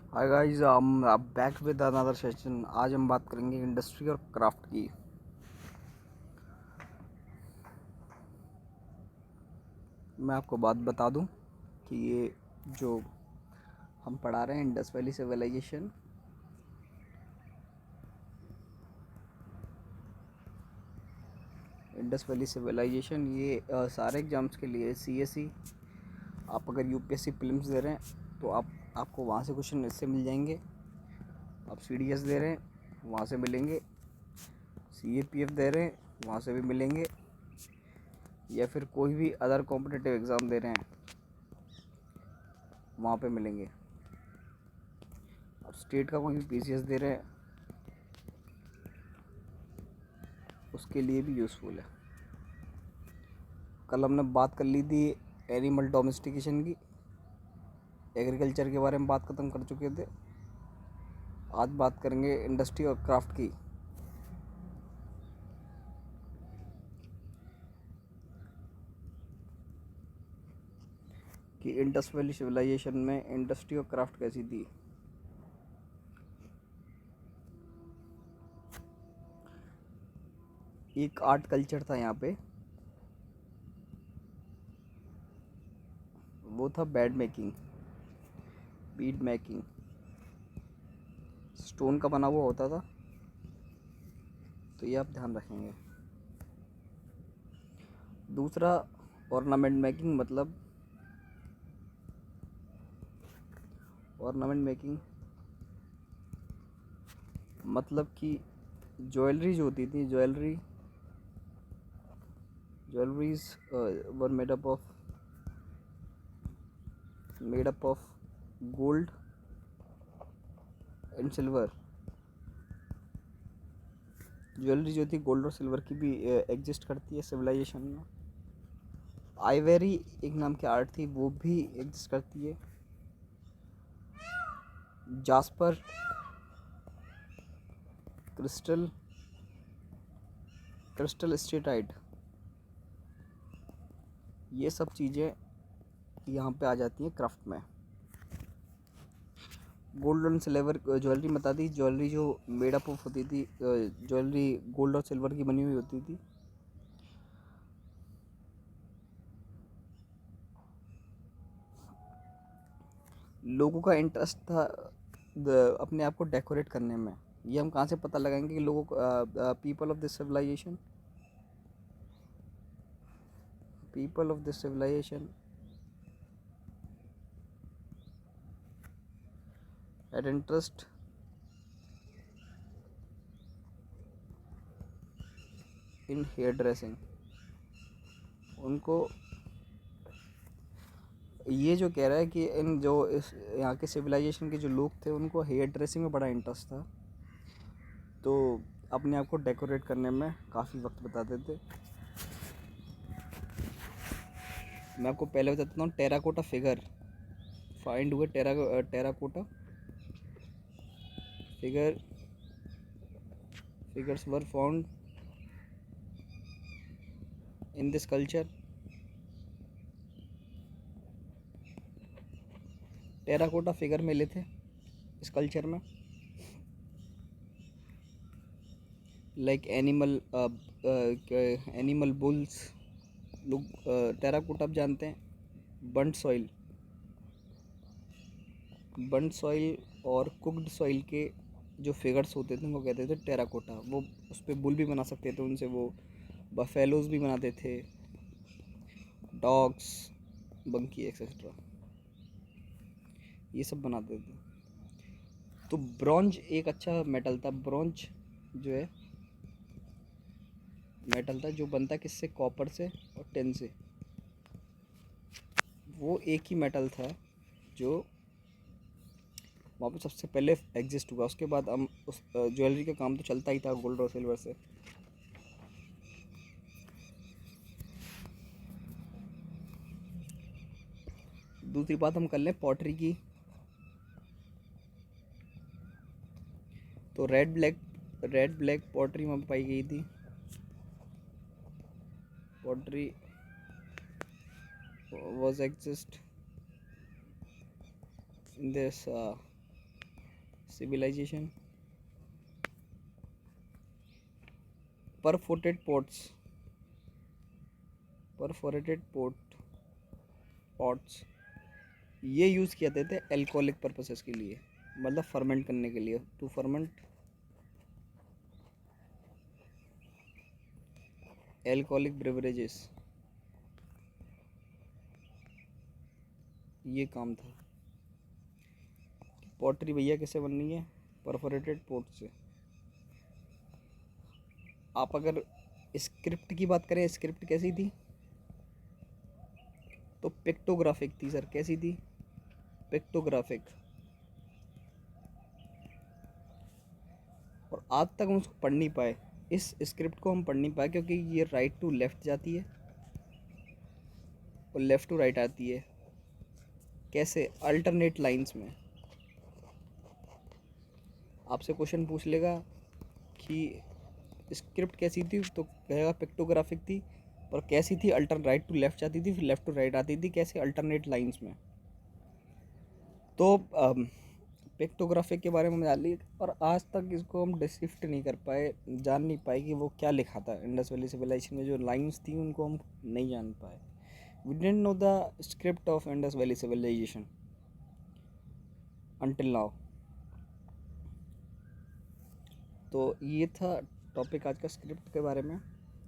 Hi guys, I'm back with another session. आज हम बात करेंगे इंडस्ट्री और क्राफ्ट की। मैं आपको बात बता दूं कि ये जो हम पढ़ा रहे हैं इंडस वैली सिविलाइजेशन, ये सारे एग्ज़ाम्स के लिए सीएसई, आप अगर यूपीएससी प्रीलिम्स दे रहे हैं तो आपको वहाँ से क्वेश्चन इससे मिल जाएंगे। आप सीडीएस दे रहे हैं वहाँ से मिलेंगे, सीएपीएफ दे रहे हैं वहाँ से भी मिलेंगे, या फिर कोई भी अदर कॉम्पिटिटिव एग्ज़ाम दे रहे हैं वहाँ पे मिलेंगे। अब स्टेट का कोई भी पीसीएस दे रहे हैं उसके लिए भी यूज़फुल है। कल हमने बात कर ली थी एनिमल डोमेस्टिकेशन की, एग्रीकल्चर के बारे में बात ख़त्म कर चुके थे। आज बात करेंगे इंडस्ट्री और क्राफ्ट की। कि इंडस वैली सिविलाइजेशन में इंडस्ट्री और क्राफ्ट कैसी थी। एक आर्ट कल्चर था यहाँ पे, वो था बीड मेकिंग। स्टोन का बना हुआ होता था, तो ये आप ध्यान रखेंगे। दूसरा, ऑर्नामेंट मेकिंग, मतलब कि ज्वेलरी जो होती थी, jewelleries were made up of gold and silver. Jewellery जो थी गोल्ड और सिल्वर की भी एग्जिस्ट करती है सिविलाइजेशन में। आइवरी एक नाम की आर्ट थी, वो भी एग्जिस्ट करती है। जास्पर, क्रिस्टल स्टेटाइट, ये सब चीज़ें यहाँ पे आ जाती हैं क्राफ्ट में। गोल्ड और सिल्वर ज्वेलरी बता दी, ज्वेलरी जो मेड अप ऑफ होती थी, ज्वेलरी गोल्ड और सिल्वर की बनी हुई होती थी। लोगों का इंटरेस्ट था अपने आप को डेकोरेट करने में। ये हम कहाँ से पता लगाएंगे कि लोगों को people of this civilization had interest in hairdressing. उनको ये जो कह रहा है कि इन जो इस यहाँ के सिविलाइजेशन के जो लोग थे उनको हेयर ड्रेसिंग में बड़ा इंटरेस्ट था, तो अपने आप को डेकोरेट करने में काफ़ी वक्त बताते थे। मैं आपको पहले बता देता हूँ, टेराकोटा फिगर फाइंड हुए। Terracotta figures were found in this culture. Terracotta figure मिले थे इस कल्चर में, लाइक एनिमल बुल्स। लोग टेराकोटा आप जानते हैं, बर्न्ड सॉइल और कुक्ड सॉइल के जो फिगर्स होते थे उनको कहते थे टेराकोटा। वो उस पर बुल भी बना सकते थे उनसे, वो बफेलोज भी बनाते थे, डॉग्स, बंकी एक्सेट्रा, ये सब बनाते थे। तो ब्रॉन्ज एक अच्छा मेटल था। ब्रॉन्ज जो है मेटल था जो बनता किससे, कॉपर से और टिन से। वो एक ही मेटल था जो वहाँ पे सबसे पहले एग्जिस्ट हुआ। उसके बाद हम उस ज्वेलरी का काम तो चलता ही था गोल्ड और सिल्वर से। दूसरी बात हम कर लें पॉटरी की, तो रेड ब्लैक पॉटरी वहाँ पे पाई गई थी। Pottery was exist in this civilization, perforated ports, perforated pots ये यूज़ किए जाते थे एल्कोहलिक पर्पसेस के लिए, मतलब फर्मेंट करने के लिए, टू फर्मेंट एल्कोहलिक ब्रेवरेजेस, ये काम था। पॉटरी भैया कैसे बननी है? परफोरेटेड पोर्ट से। आप अगर स्क्रिप्ट की बात करें, स्क्रिप्ट कैसी थी? तो पिक्टोग्राफिक थी सर। कैसी थी? पिक्टोग्राफिक। और आज तक हम उसको पढ़ नहीं पाए, इस स्क्रिप्ट को हम पढ़ नहीं पाए, क्योंकि ये राइट टू लेफ़्ट जाती है और लेफ़्ट टू राइट आती है। कैसे? अल्टरनेट लाइंस में। आपसे क्वेश्चन पूछ लेगा कि स्क्रिप्ट कैसी थी, तो कहेगा पिक्टोग्राफिक थी। पर कैसी थी? राइट टू लेफ़्ट जाती थी, फिर लेफ़्ट टू राइट आती थी। कैसे? अल्टरनेट लाइंस में। तो पिक्टोग्राफिक के बारे में जान ली, और आज तक इसको हम डिस्क्रिप्ट नहीं कर पाए, जान नहीं पाए कि वो क्या लिखा था। इंडस वैली सिविलाइजेशन में जो लाइंस थी उनको हम नहीं जान पाए। We didn't know the script of Indus valley civilization until now. तो ये था टॉपिक आज का स्क्रिप्ट के बारे में।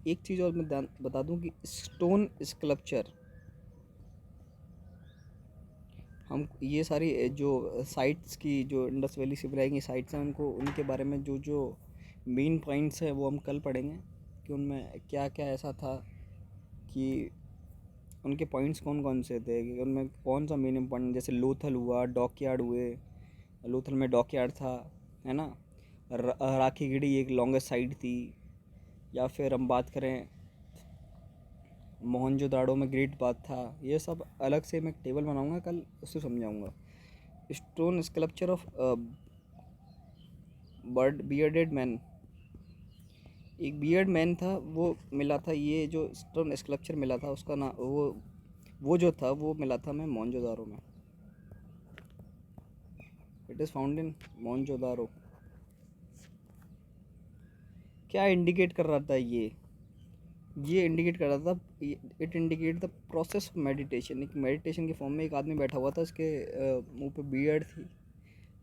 एक चीज़ और मैं बता दूं कि स्टोन स्कल्पचर, हम ये सारी जो साइट्स की, जो इंडस वैली सिविलाइजेशन की साइट्स हैं, उनको, उनके बारे में जो जो मेन पॉइंट्स हैं वो हम कल पढ़ेंगे कि उनमें क्या क्या ऐसा था, कि उनके पॉइंट्स कौन कौन से थे, कि उनमें कौन सा मेन इम्पॉर्टेंट, जैसे लोथल हुआ, डॉकयार्ड हुए। लोथल में डॉकयार्ड था, है ना। राखीगढ़ी एक लॉन्गेस्ट साइट थी। या फिर हम बात करें मोहनजोदाड़ो में ग्रेट बाथ था। ये सब अलग से मैं टेबल बनाऊंगा कल, उससे समझाऊंगा। Stone sculpture of bird bearded man, एक बियर्ड मैन था, वो मिला था। ये जो स्टोन स्कल्पचर मिला था उसका नाम, वो जो था वो मिला था मैं मोहनजोदारो में। It is found in Mohenjodaro. क्या इंडिकेट कर रहा था ये इंडिकेट कर रहा था, it indicate the process of meditation. एक मेडिटेशन के फॉर्म में एक आदमी बैठा हुआ था, उसके मुंह पे बियर्ड थी,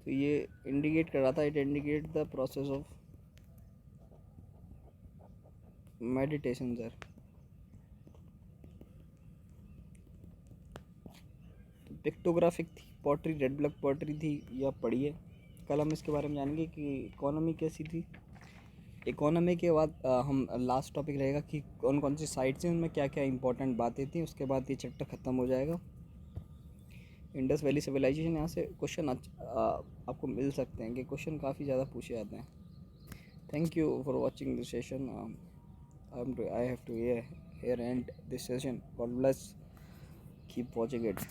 तो ये इंडिकेट कर रहा था, it indicate the process of meditation sir. तो पिक्टोग्राफिक थी, पॉटरी, रेड ब्लॉक पॉटरी थी, या पढ़िए। कल हम इसके बारे में जानेंगे कि इकोनॉमी कैसी थी। इकोनॉमी के बाद हम लास्ट टॉपिक रहेगा कि कौन कौन सी साइट्स हैं, उनमें क्या क्या इंपॉर्टेंट बातें थी। उसके बाद ये चैप्टर ख़त्म हो जाएगा। इंडस वैली सिविलाइजेशन, यहाँ से क्वेश्चन आपको मिल सकते हैं, कि क्वेश्चन काफ़ी ज़्यादा पूछे जाते हैं। Thank you for watching this session. I have to here end this session. God bless. Keep watching it.